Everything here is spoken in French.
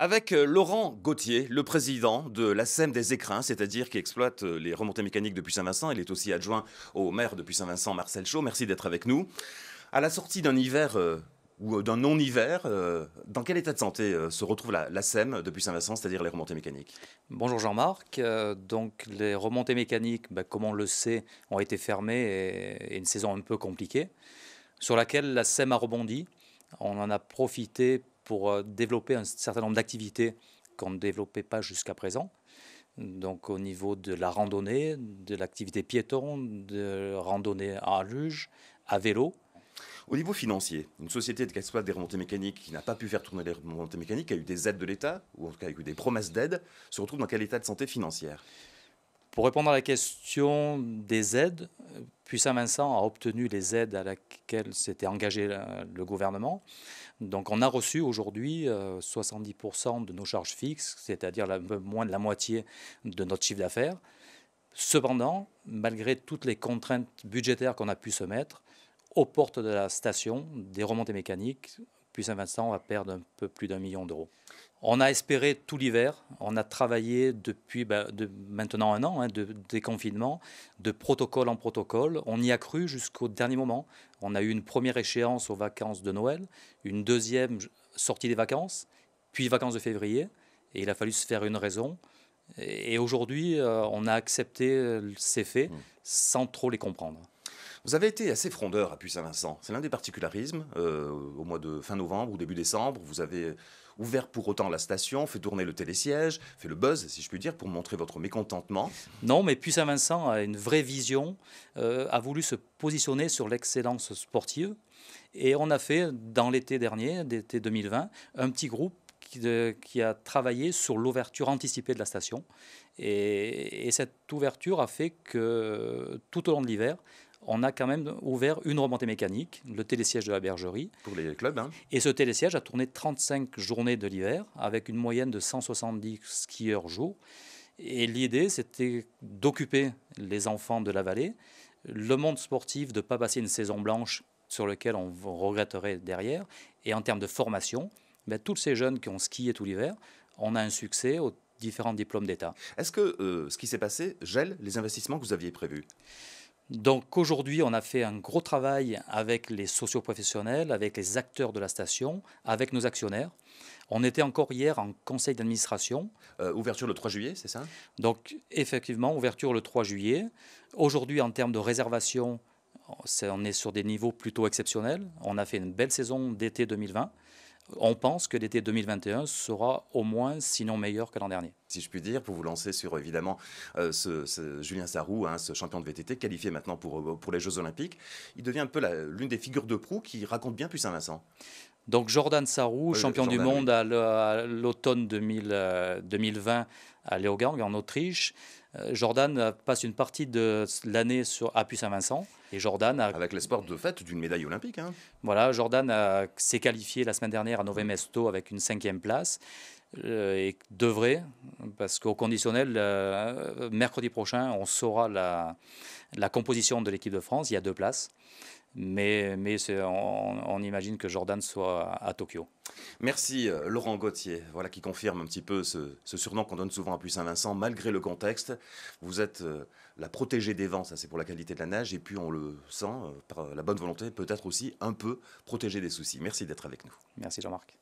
Avec Laurent Gauthier, le président de la SEM des Écrins, c'est-à-dire qui exploite les remontées mécaniques depuis Saint-Vincent. Il est aussi adjoint au maire depuis Saint-Vincent, Marcel Chaud. Merci d'être avec nous. À la sortie d'un hiver ou d'un non-hiver, dans quel état de santé se retrouve la SEM depuis Saint-Vincent, c'est-à-dire les remontées mécaniques? Bonjour Jean-Marc. Donc les remontées mécaniques, comme on le sait, ont été fermées et une saison un peu compliquée, sur laquelle la SEM a rebondi. On en a profité pour développer un certain nombre d'activités qu'on ne développait pas jusqu'à présent. Donc au niveau de la randonnée, de l'activité piéton, de randonnée à luge, à vélo. Au niveau financier, une société qui exploite des remontées mécaniques, qui n'a pas pu faire tourner les remontées mécaniques, qui a eu des aides de l'État, ou en tout cas a eu des promesses d'aide, se retrouve dans quel état de santé financière? Pour répondre à la question des aides, Puy-Saint-Vincent a obtenu les aides à laquelle s'était engagé le gouvernement. Donc on a reçu aujourd'hui 70% de nos charges fixes, c'est-à-dire un peu moins de la moitié de notre chiffre d'affaires. Cependant, malgré toutes les contraintes budgétaires qu'on a pu se mettre, aux portes de la station des remontées mécaniques, Puy-Saint-Vincent va perdre un peu plus d'1 million d'euros. On a espéré tout l'hiver, on a travaillé depuis maintenant un an, de déconfinement, de protocole en protocole. On y a cru jusqu'au dernier moment. On a eu une première échéance aux vacances de Noël, une deuxième sortie des vacances, puis vacances de février. Et il a fallu se faire une raison. Et aujourd'hui, on a accepté ces faits sans trop les comprendre. Vous avez été assez frondeur à Puy-Saint-Vincent. C'est l'un des particularismes. Au mois de fin novembre ou début décembre, vous avez ouvert pour autant la station, fait tourner le télésiège, fait le buzz, si je puis dire, pour montrer votre mécontentement. Non, mais Puy-Saint-Vincent a une vraie vision, a voulu se positionner sur l'excellence sportive. Et on a fait, dans l'été dernier, l'été 2020, un petit groupe qui a travaillé sur l'ouverture anticipée de la station. Et cette ouverture a fait que tout au long de l'hiver, on a quand même ouvert une remontée mécanique, le télésiège de la Bergerie. Pour les clubs, hein. Et ce télésiège a tourné 35 journées de l'hiver, avec une moyenne de 170 skieurs jour. Et l'idée, c'était d'occuper les enfants de la vallée, le monde sportif, de ne pas passer une saison blanche sur laquelle on regretterait derrière. Et en termes de formation, tous ces jeunes qui ont skié tout l'hiver, on a un succès aux différents diplômes d'État. Est-ce que ce qui s'est passé gèle les investissements que vous aviez prévus? Donc aujourd'hui, on a fait un gros travail avec les socioprofessionnels, avec les acteurs de la station, avec nos actionnaires. On était encore hier en conseil d'administration. Ouverture le 3 juillet, c'est ça? Donc effectivement, ouverture le 3 juillet. Aujourd'hui, en termes de réservation, on est sur des niveaux plutôt exceptionnels. On a fait une belle saison d'été 2020. On pense que l'été 2021 sera au moins, sinon meilleur que l'an dernier. Si je puis dire, pour vous lancer sur évidemment ce Julien Sarrou, hein, ce champion de VTT, qualifié maintenant pour les Jeux Olympiques. Il devient un peu l'une des figures de proue qui raconte bien Puy-Saint-Vincent. Donc Jordan Sarrou, champion du monde oui. à l'automne 2020 à Leogang en Autriche. Jordan passe une partie de l'année à Puy-Saint-Vincent. Et Jordan avec l'espoir de fait d'une médaille olympique, hein. Voilà, Jordan s'est qualifié la semaine dernière à Nové Mesto avec une 5e place. Et devrait, parce qu'au conditionnel, mercredi prochain, on saura la composition de l'équipe de France. Il y a 2 places. Mais on imagine que Jordan soit à Tokyo. Merci Laurent Gauthier, voilà qui confirme un petit peu ce surnom qu'on donne souvent à Puy-Saint-Vincent, malgré le contexte. Vous êtes la protégée des vents, ça c'est pour la qualité de la neige, et puis on le sent, par la bonne volonté, peut-être aussi un peu protégée des soucis. Merci d'être avec nous. Merci Jean-Marc.